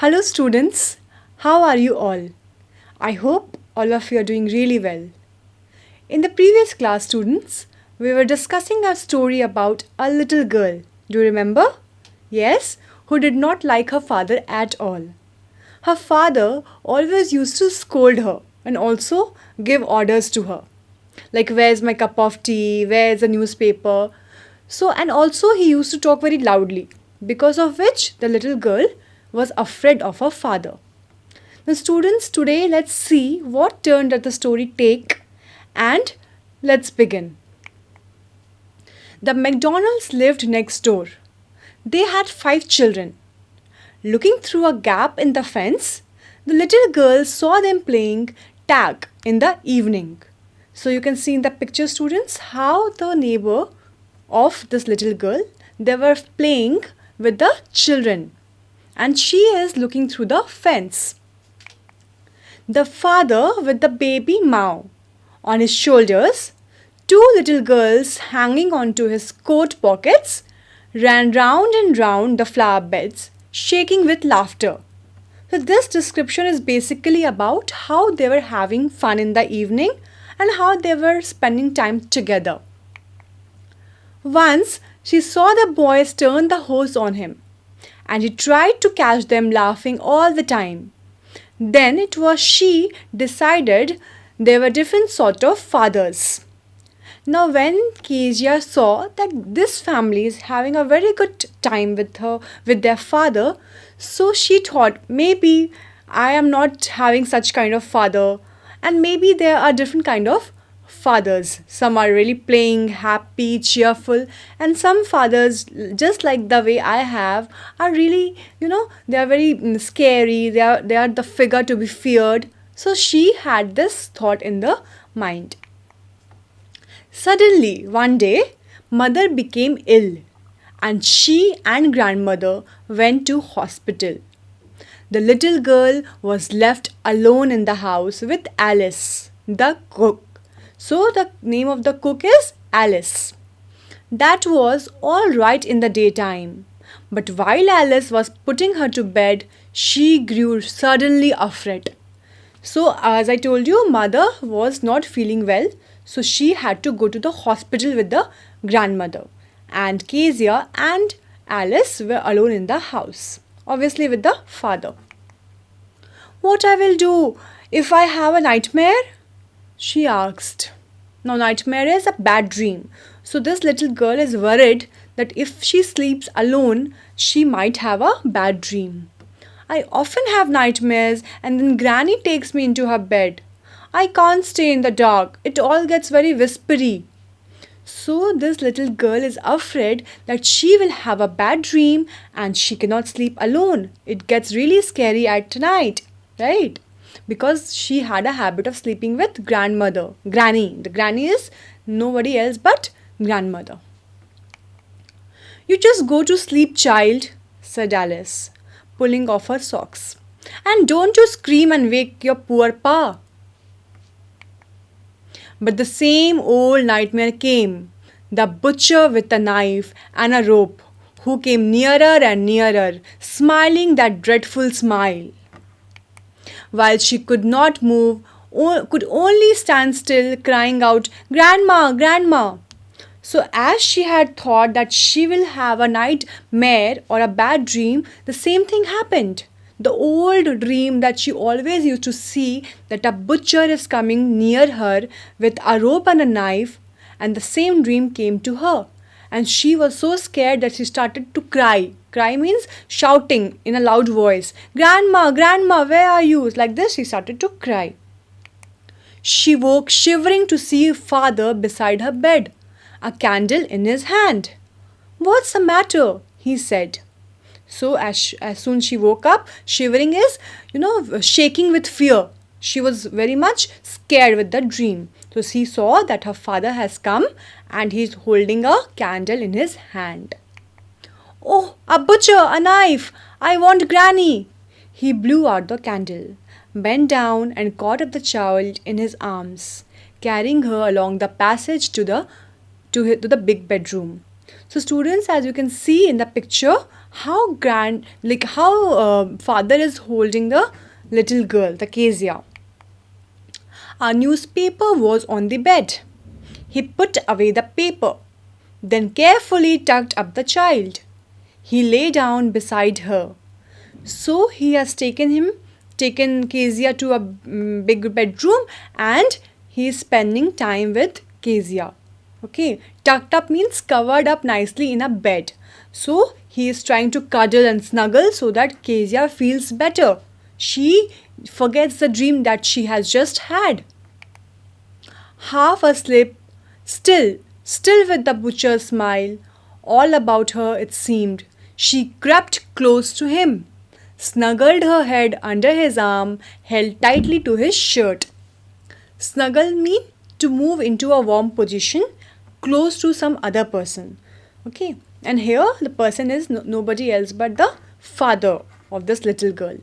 Hello, students. How are you all? I hope all of you are doing really well. In the previous class, students, we were discussing a story about a little girl. Do you remember? Yes, who did not like her father at all. Her father always used to scold her and also give orders to her. Like, where's my cup of tea? Where's the newspaper? So, and also he used to talk very loudly, because of which the little girl was afraid of her father. Now, students, today let's see what turn did the story take and let's begin. The McDonalds lived next door. They had 5 children. Looking through a gap in the fence, the little girl saw them playing tag in the evening. So you can see in the picture, students, how the neighbor of this little girl, they were playing with the children and she is looking through the fence. The father with the baby Mao on his shoulders, 2 little girls hanging onto his coat pockets, ran round and round the flower beds, shaking with laughter. So, this description is basically about how they were having fun in the evening and how they were spending time together. Once she saw the boys turn the hose on him and he tried to catch them laughing all the time. Then it was she decided they were different sort of fathers. Now when Kezia saw that this family is having a very good time with their father, so she thought maybe I am not having such kind of father and maybe there are different kind of fathers. Some are really playing, happy, cheerful, and some fathers, just like the way I have, are really, they are very scary. They are the figure to be feared. So she had this thought in the mind. Suddenly, one day, mother became ill and she and grandmother went to hospital. The little girl was left alone in the house with Alice, the cook. So the name of the cook is Alice. That was all right in the daytime. But while Alice was putting her to bed, she grew suddenly afraid. So, as I told you, mother was not feeling well, so she had to go to the hospital with the grandmother. And Kezia and Alice were alone in the house, obviously with the father. What I will do if I have a nightmare? She asked. Now, nightmare is a bad dream. So, this little girl is worried that if she sleeps alone, she might have a bad dream. I often have nightmares and then Granny takes me into her bed. I can't stay in the dark. It all gets very whispery. So, this little girl is afraid that she will have a bad dream and she cannot sleep alone. It gets really scary at night, right? Because she had a habit of sleeping with granny. The granny is nobody else but grandmother. You just go to sleep, child, said Alice, pulling off her socks. And don't you scream and wake your poor pa. But the same old nightmare came. The butcher with a knife and a rope, who came nearer and nearer, smiling that dreadful smile. While she could not move, could only stand still, crying out, Grandma, Grandma! So, as she had thought that she will have a nightmare or a bad dream, the same thing happened. The old dream that she always used to see, that a butcher is coming near her with a rope and a knife, and the same dream came to her. And she was so scared that she started to cry. Cry means shouting in a loud voice, Grandma, Grandma, where are you? Like this, she started to cry. She woke shivering to see father beside her bed, a candle in his hand. What's the matter? He said. So as soon she woke up, shivering is, shaking with fear. She was very much scared with the dream. So she saw that her father has come and he's holding a candle in his hand. Oh, a butcher, a knife! I want Granny! He blew out the candle, bent down and caught up the child in his arms, carrying her along the passage to the big bedroom. So students, as you can see in the picture, how grand, like how father is holding the little girl, the Kezia. A newspaper was on the bed. He put away the paper, then carefully tucked up the child. He lay down beside her. So he has taken Kezia to a big bedroom, and he is spending time with Kezia. Okay, tucked up means covered up nicely in a bed. So he is trying to cuddle and snuggle so that Kezia feels better. She forgets the dream that she has just had. Half asleep, still with the butcher's smile all about her, it seemed. She crept close to him, snuggled her head under his arm, held tightly to his shirt. Snuggle mean to move into a warm position close to some other person. Okay, and here the person is nobody else but the father of this little girl.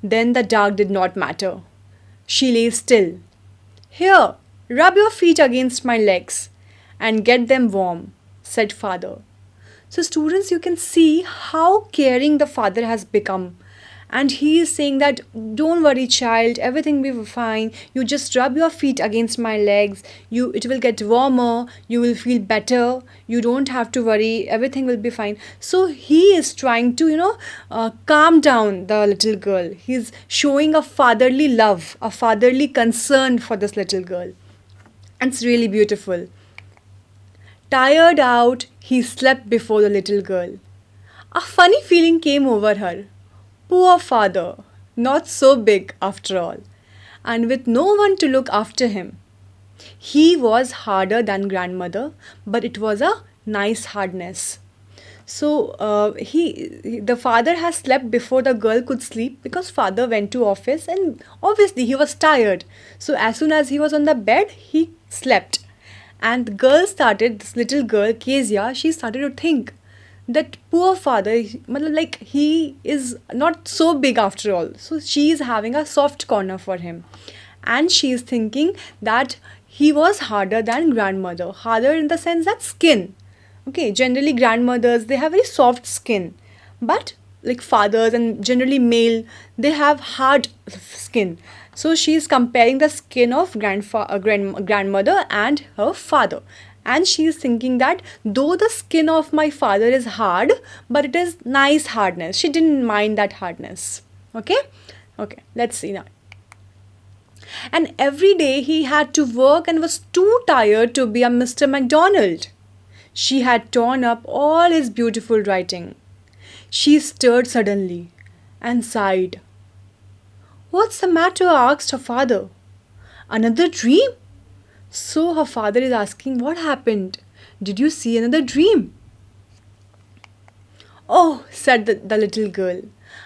Then the dark did not matter. She lay still. Here, rub your feet against my legs and get them warm, said father. So, students, you can see how caring the father has become. And he is saying that, don't worry, child, everything will be fine. You just rub your feet against my legs. It will get warmer. You will feel better. You don't have to worry. Everything will be fine. So he is trying to, calm down the little girl. He's showing a fatherly love, a fatherly concern for this little girl. And it's really beautiful. Tired out, he slept before the little girl. A funny feeling came over her. Poor father, not so big after all, and with no one to look after him. He was harder than grandmother, but it was a nice hardness. So the father has slept before the girl could sleep because father went to office and obviously he was tired. So as soon as he was on the bed, he slept. And the girl started, this little girl, Kezia, she started to think that poor father, like he is not so big after all. So she is having a soft corner for him. And she is thinking that he was harder than grandmother. Harder in the sense that skin. Okay, generally grandmothers, they have very soft skin. But like fathers and generally male, they have hard skin. So she is comparing the skin of grandmother and her father. And she is thinking that though the skin of my father is hard, but it is nice hardness. She didn't mind that hardness. Okay? Okay, let's see now. And every day he had to work and was too tired to be a Mr. McDonald. She had torn up all his beautiful writing. She stirred suddenly and sighed. What's the matter? Asked her father. Another dream? So her father is asking, what happened? Did you see another dream? Oh, said the little girl,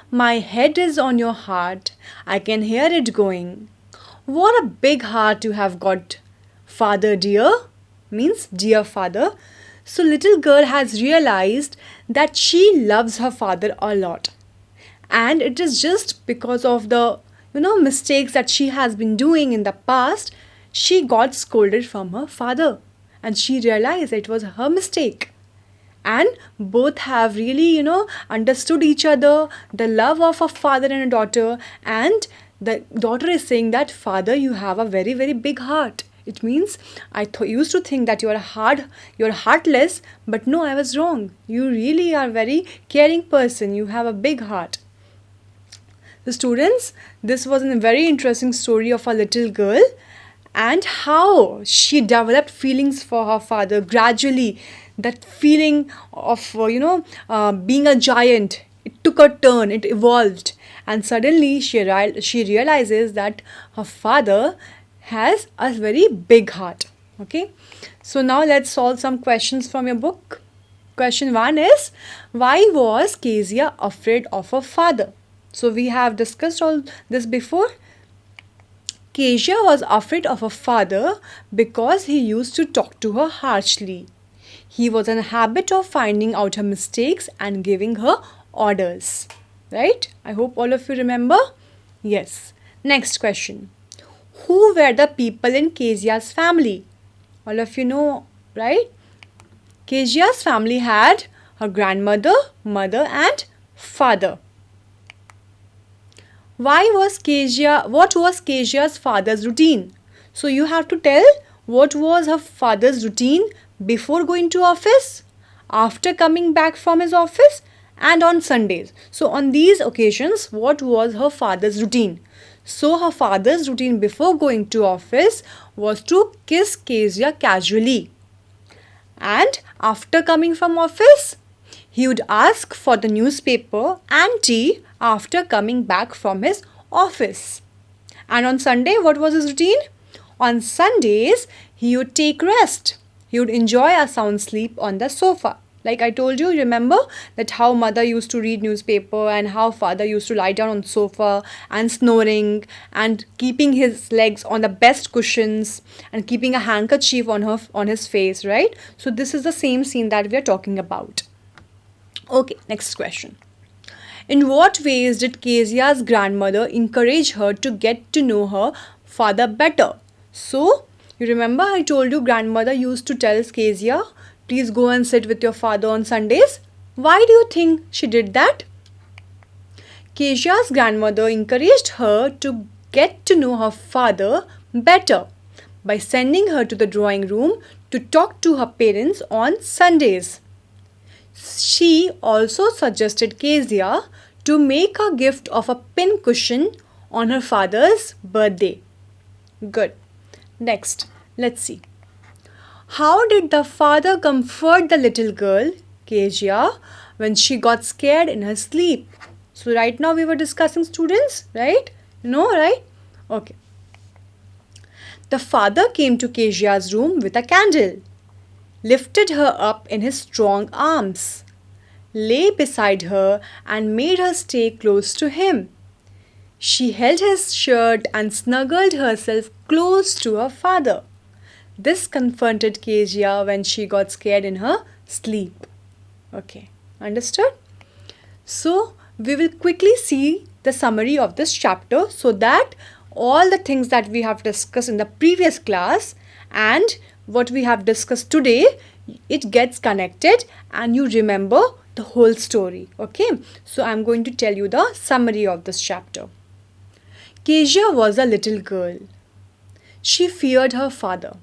my head is on your heart. I can hear it going. What a big heart you have got, father dear, means dear father. So little girl has realized that she loves her father a lot. And it is just because of the mistakes that she has been doing in the past, she got scolded from her father. And she realized it was her mistake. And both have really, understood each other, the love of a father and a daughter. And the daughter is saying that, father, you have a very, very big heart. It means I used to think that you're heartless, but no, I was wrong. You really are a very caring person. You have a big heart. The students, this was a very interesting story of a little girl and how she developed feelings for her father gradually. That feeling of, being a giant, it took a turn, it evolved. And suddenly she realizes that her father has a very big heart. Okay, so now let's solve some questions from your book. Question 1 is, why was Kezia afraid of her father? So we have discussed all this before. Kezia was afraid of her father because he used to talk to her harshly. He was in a habit of finding out her mistakes and giving her orders. Right? I hope all of you remember. Yes. Next question. Who were the people in Kezia's family? All of you know, right? Kezia's family had her grandmother, mother and father. What was Kezia's father's routine? So you have to tell what was her father's routine before going to office, after coming back from his office, and on Sundays. So on these occasions, what was her father's routine? So her father's routine before going to office was to kiss Kezia casually. And after coming from office, he would ask for the newspaper and tea after coming back from his office. And on Sunday, what was his routine? On Sundays, he would take rest. He would enjoy a sound sleep on the sofa. Like I told you, remember that how mother used to read newspaper and how father used to lie down on sofa and snoring and keeping his legs on the best cushions and keeping a handkerchief on his face, right? So this is the same scene that we are talking about. Okay, next question. In what ways did Kezia's grandmother encourage her to get to know her father better? So, you remember I told you grandmother used to tell Kezia, please go and sit with your father on Sundays. Why do you think she did that? Kezia's grandmother encouraged her to get to know her father better by sending her to the drawing room to talk to her parents on Sundays. She also suggested Kezia to make a gift of a pin cushion on her father's birthday. Good. Next, let's see. How did the father comfort the little girl, Kezia, when she got scared in her sleep? So right now we were discussing students, right? No, right? Okay. The father came to Kezia's room with a candle, lifted her up in his strong arms, lay beside her and made her stay close to him. She held his shirt and snuggled herself close to her father. This confronted Kezia when she got scared in her sleep. Okay, understood? So, we will quickly see the summary of this chapter so that all the things that we have discussed in the previous class and what we have discussed today, it gets connected and you remember the whole story. Okay, so I'm going to tell you the summary of this chapter. Kezia was a little girl. She feared her father.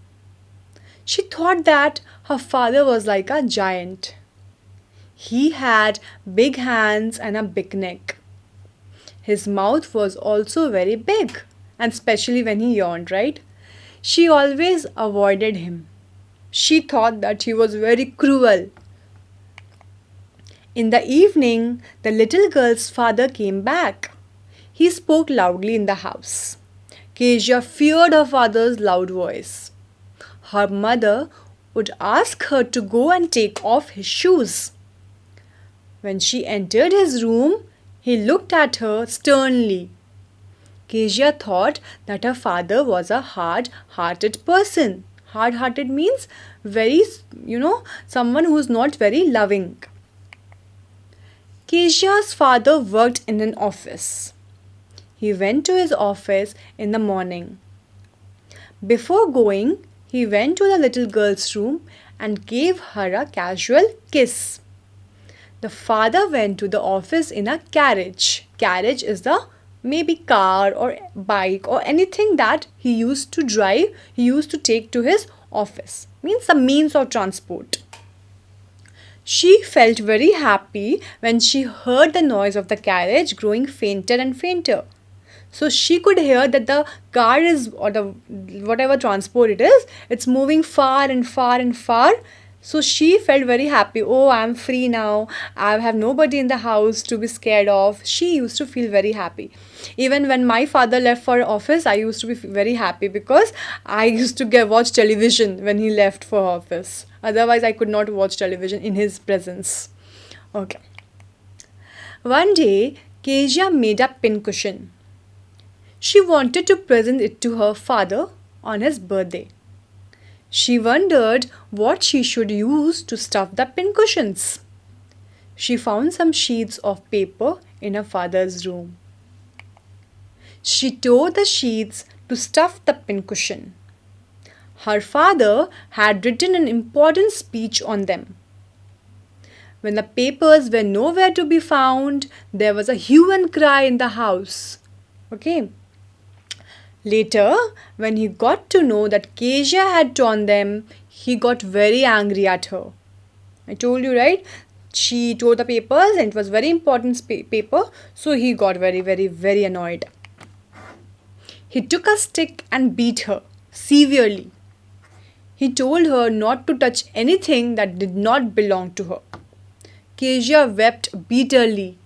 She thought that her father was like a giant. He had big hands and a big neck. His mouth was also very big, and especially when he yawned, right? She always avoided him. She thought that he was very cruel. In the evening, the little girl's father came back. He spoke loudly in the house. Kezia feared her father's loud voice. Her mother would ask her to go and take off his shoes. When she entered his room, he looked at her sternly. Kezia thought that her father was a hard-hearted person. Hard-hearted means very, someone who is not very loving. Kezia's father worked in an office. He went to his office in the morning. Before going, he went to the little girl's room and gave her a casual kiss. The father went to the office in a carriage. Carriage is the maybe car or bike or anything that he used to drive, he used to take to his office. Means the means of transport. She felt very happy when she heard the noise of the carriage growing fainter and fainter. So she could hear that the car is, or the whatever transport it is, it's moving far and far and far. So she felt very happy. Oh, I'm free now. I have nobody in the house to be scared of. She used to feel very happy. Even when my father left for office, I used to be very happy because I used to watch television when he left for office. Otherwise, I could not watch television in his presence. Okay. One day, Kezia made a pincushion. She wanted to present it to her father on his birthday. She wondered what she should use to stuff the pincushions. She found some sheets of paper in her father's room. She tore the sheets to stuff the pincushion. Her father had written an important speech on them. When the papers were nowhere to be found, there was a hue and cry in the house. Okay. Later, when he got to know that Kezia had torn them, he got very angry at her. I told you, right? She tore the papers and it was very important paper, so he got very, very, very annoyed. He took a stick and beat her severely. He told her not to touch anything that did not belong to her. Kezia wept bitterly.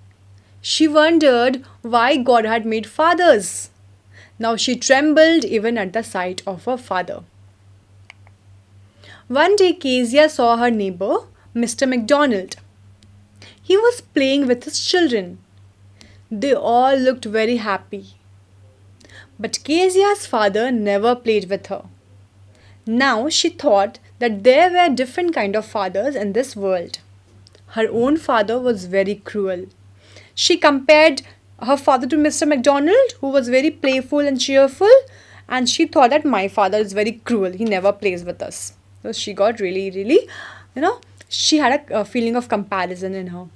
She wondered why God had made fathers. Now she trembled even at the sight of her father. One day Kezia saw her neighbor, Mr. MacDonald. He was playing with his children. They all looked very happy. But Kezia's father never played with her. Now she thought that there were different kind of fathers in this world. Her own father was very cruel. She compared her father to Mr. MacDonald, who was very playful and cheerful, and she thought that my father is very cruel. He never plays with us. So she got really, really, she had a feeling of comparison in her.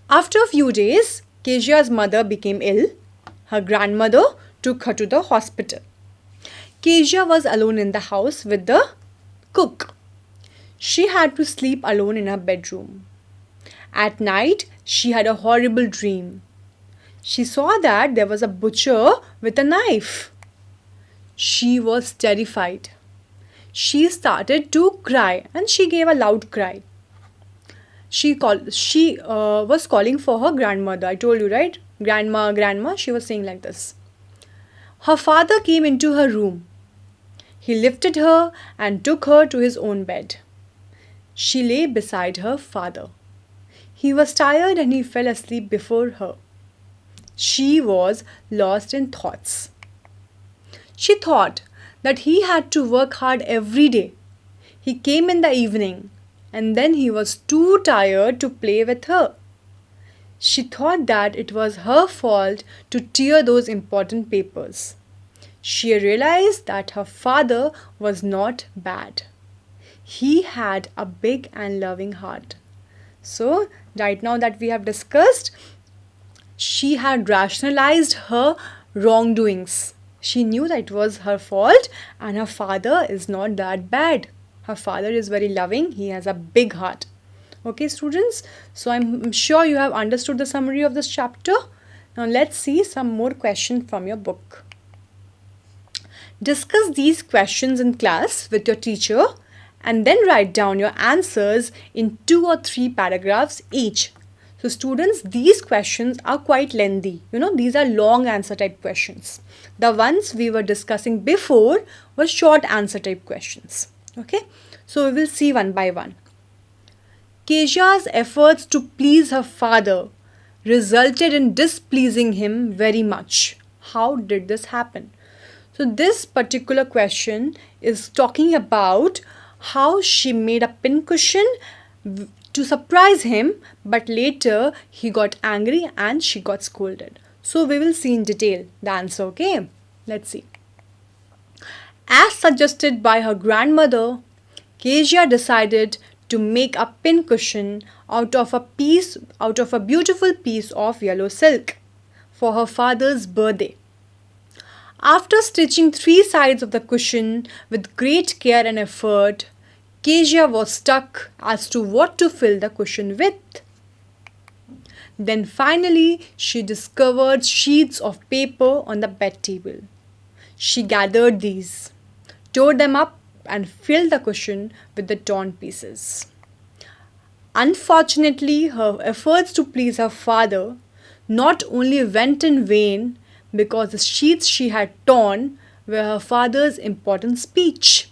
After a few days, Kezia's mother became ill. Her grandmother took her to the hospital. Kezia was alone in the house with the cook. She had to sleep alone in her bedroom. At night, she had a horrible dream. She saw that there was a butcher with a knife. She was terrified. She started to cry and she gave a loud cry. She was calling for her grandmother. I told you, right? Grandma, she was saying like this. Her father came into her room. He lifted her and took her to his own bed. She lay beside her father. He was tired and he fell asleep before her. She was lost in thoughts. She thought that he had to work hard every day. He came in the evening and then he was too tired to play with her. She thought that it was her fault to tear those important papers. She realized that her father was not bad. He had a big and loving heart. So, right now that we have discussed, she had rationalized her wrongdoings. She knew that it was her fault and her father is not that bad. Her father is very loving. He has a big heart. Okay, students? So, I'm sure you have understood the summary of this chapter. Now, let's see some more questions from your book. Discuss these questions in class with your teacher and then write down your answers in 2 or 3 paragraphs each. So students, these questions are quite lengthy. These are long answer type questions. The ones we were discussing before were short answer type questions. Okay, so we will see one by one. Kezia's efforts to please her father resulted in displeasing him very much. How did this happen? So this particular question is talking about how she made a pincushion to surprise him, but later he got angry and she got scolded. So we will see in detail the answer, okay? Let's see. As suggested by her grandmother, Kezia decided to make a pincushion out of a beautiful piece of yellow silk for her father's birthday. After stitching 3 sides of the cushion with great care and effort, Kezia was stuck as to what to fill the cushion with. Then finally, she discovered sheets of paper on the bed table. She gathered these, tore them up and filled the cushion with the torn pieces. Unfortunately, her efforts to please her father not only went in vain, because the sheets she had torn were her father's important speech.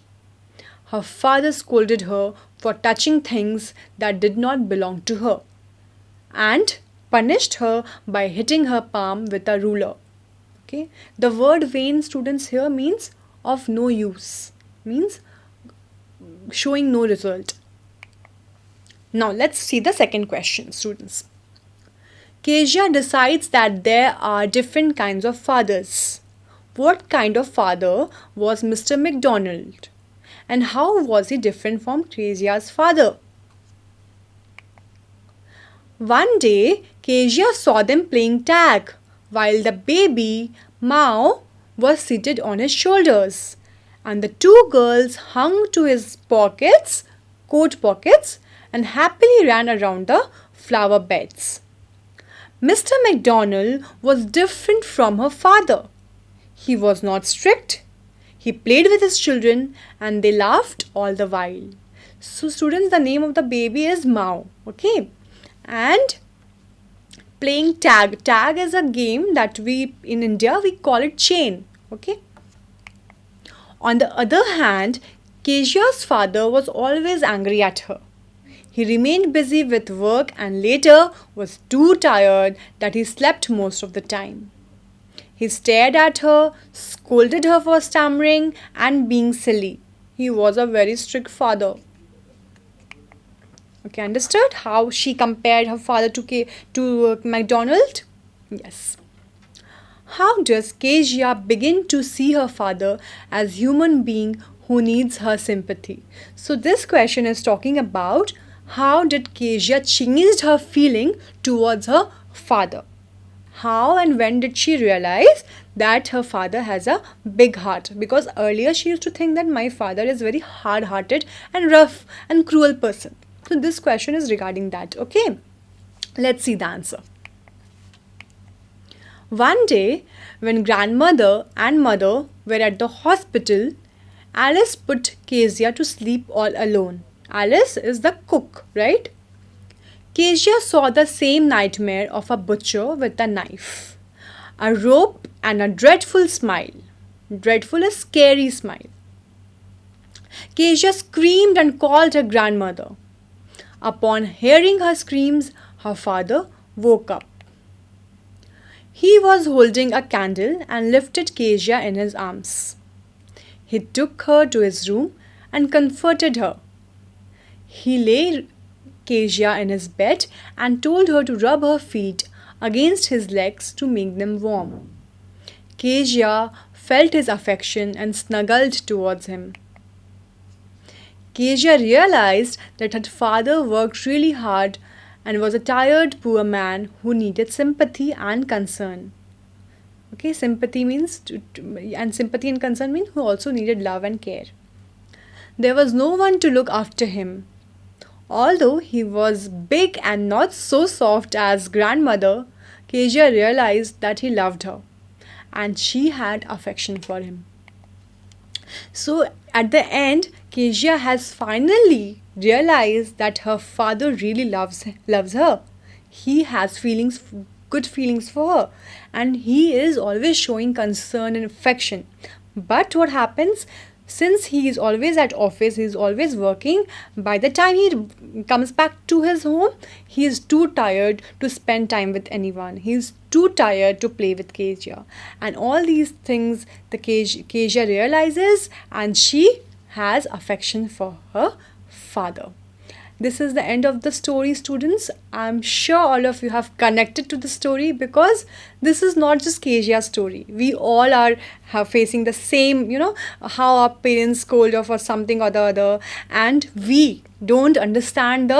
Her father scolded her for touching things that did not belong to her and punished her by hitting her palm with a ruler. Okay, the word vain, students, here means of no use, means showing no result. Now let's see the second question, students. Kezia decides that there are different kinds of fathers. What kind of father was Mr. MacDonald? And how was he different from Kezia's father? One day, Kezia saw them playing tag while the baby, Mao, was seated on his shoulders, and the two girls hung to his pockets, coat pockets, and happily ran around the flower beds. Mr. McDonald was different from her father. He was not strict. He played with his children and they laughed all the while. So, students, the name of the baby is Mao. Okay, and playing tag. Tag is a game that we in India we call it chain. Okay. On the other hand, Kezia's father was always angry at her. He remained busy with work and later was too tired that he slept most of the time. He stared at her, scolded her for stammering and being silly. He was a very strict father. Okay, understood how she compared her father to MacDonald? Yes. How does Kezia begin to see her father as human being who needs her sympathy? So this question is talking about how did Kezia change her feeling towards her father? How and when did she realize that her father has a big heart? Because earlier she used to think that my father is very hard-hearted and rough and cruel person. So this question is regarding that. Okay, let's see the answer. One day, when grandmother and mother were at the hospital, Alice put Kezia to sleep all alone. Alice is the cook, right? Kezia saw the same nightmare of a butcher with a knife, a rope, and a dreadful smile. Dreadful is scary smile. Kezia screamed and called her grandmother. Upon hearing her screams, her father woke up. He was holding a candle and lifted Kezia in his arms. He took her to his room and comforted her. He laid Kezia in his bed and told her to rub her feet against his legs to make them warm. Kezia felt his affection and snuggled towards him. Kezia realized that her father worked really hard and was a tired poor man who needed sympathy and concern. Okay, sympathy means and sympathy and concern mean who also needed love and care. There was no one to look after him. Although he was big and not so soft as grandmother, Kezia realized that he loved her and she had affection for him. So at the end, Kezia has finally realized that her father really loves her. He has good feelings for her, and he is always showing concern and affection. But what happens? Since he is always at office, he is always working, by the time he comes back to his home, he is too tired to spend time with anyone. He is too tired to play with Kezia. And all these things the Kezia realizes and she has affection for her father. This is the end of the story, students. I'm sure all of you have connected to the story because this is not just Kezia's story. We all are facing the same, how our parents scold us for something or the other, and we don't understand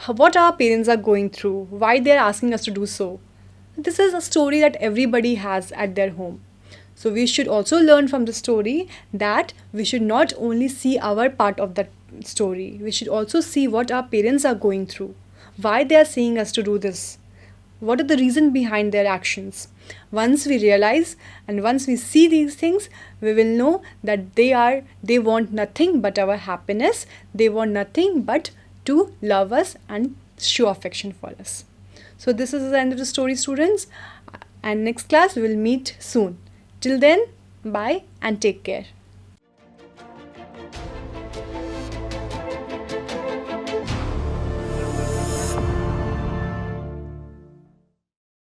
what our parents are going through, why they're asking us to do so. This is a story that everybody has at their home. So we should also learn from the story that we should not only see our part of the story, we should also see what our parents are going through, why they are saying us to do this, what are the reason behind their actions. Once we realize and once we see these things, we will know that they want nothing but our happiness. They want nothing but to love us and show affection for us. So this is the end of the story, students, and next class we will meet soon. Till then, bye and take care.